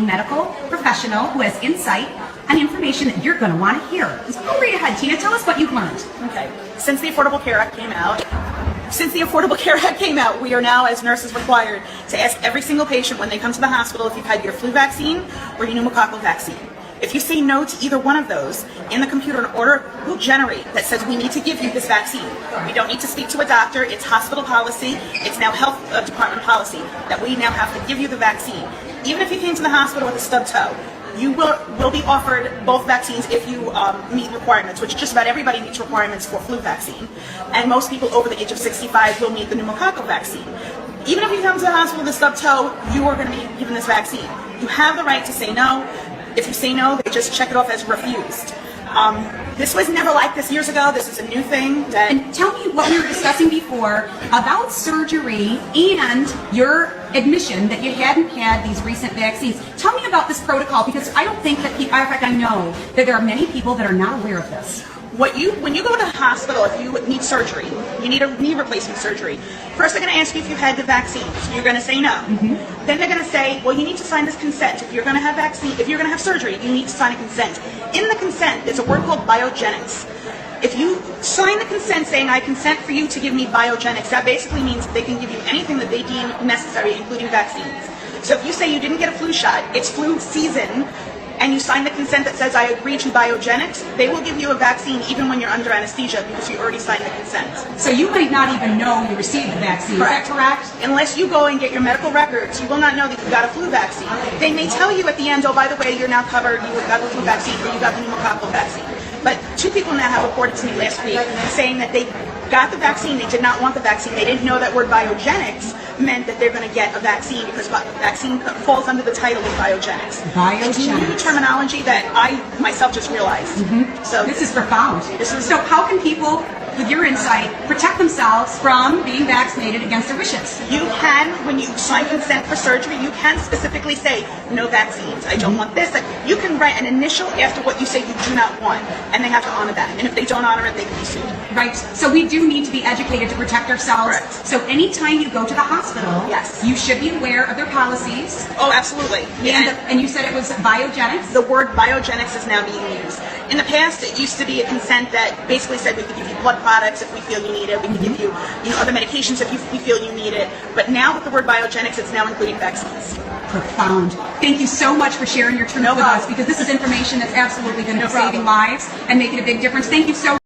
medical professional who has insight and information that you're going to want to hear. So go right ahead, Tina. Tell us what you've learned. Okay. Since the Affordable Care Act came out, we are now, as nurses, required to ask every single patient when they come to the hospital if you've had your flu vaccine or your pneumococcal vaccine. If you say no to either one of those, in the computer an order will generate that says we need to give you this vaccine. We don't need to speak to a doctor. It's hospital policy. It's now health department policy that we now have to give you the vaccine. Even if you came to the hospital with a stub toe, you will be offered both vaccines if you meet requirements, which just about everybody meets requirements for flu vaccine. And most people over the age of 65 will meet the pneumococcal vaccine. Even if you come to the hospital with a stub toe, you are going to be given this vaccine. You have the right to say no. If you say no, they just check it off as refused. This was never like this years ago. This is a new thing. And tell me what we were discussing before about surgery and your admission that you hadn't had these recent vaccines. Tell me about this protocol, because I don't think that people, in fact, I know that there are many people that are not aware of this. When you go to the hospital, if you need surgery, you need a knee replacement surgery, first they're going to ask you if you've had the vaccines. You're going to say no. Then they're going to say, well, you need to sign this consent. If you're going to have surgery, you need to sign a consent. In the consent, there's a word called Biogenics. If you sign the consent saying, I consent for you to give me Biogenics, that basically means they can give you anything that they deem necessary, including vaccines. So if you say you didn't get a flu shot, it's flu season, and you sign the consent that says, I agree to Biogenics, they will give you a vaccine even when you're under anesthesia because you already signed the consent. So you might not even know you received the vaccine, correct. Is that correct? Unless you go and get your medical records, you will not know that you got a flu vaccine. They may tell you at the end, oh, by the way, you're now covered, you got the flu vaccine or you got the pneumococcal vaccine. But 2 people now have reported to me last week saying that they got the vaccine, they did not want the vaccine, they didn't know that word Biogenics meant that they're going to get a vaccine because vaccine falls under the title of Biogenics. It's new terminology that I myself just realized. So this is profound. So how can people, with your insight, protect themselves from being vaccinated against their wishes? You can, when you sign consent for surgery, you can specifically say no vaccines. I don't want this. You can write an initial after what you say you do not want, and they have to honor that. And if they don't honor it, they can be sued. Right. So we do need to be educated to protect ourselves. Correct. So anytime you go to the hospital, yes, you should be aware of their policies. Oh, absolutely. And you said it was Biogenics? The word Biogenics is now being used. In the past, it used to be a consent that basically said we could give you blood products if we feel you need it. We can give you, other medications if we feel you need it. But now with the word Biogenics, it's now including vaccines. Profound. Thank you so much for sharing your truth with us, because this is information that's absolutely going to be saving lives and making a big difference. Thank you so much.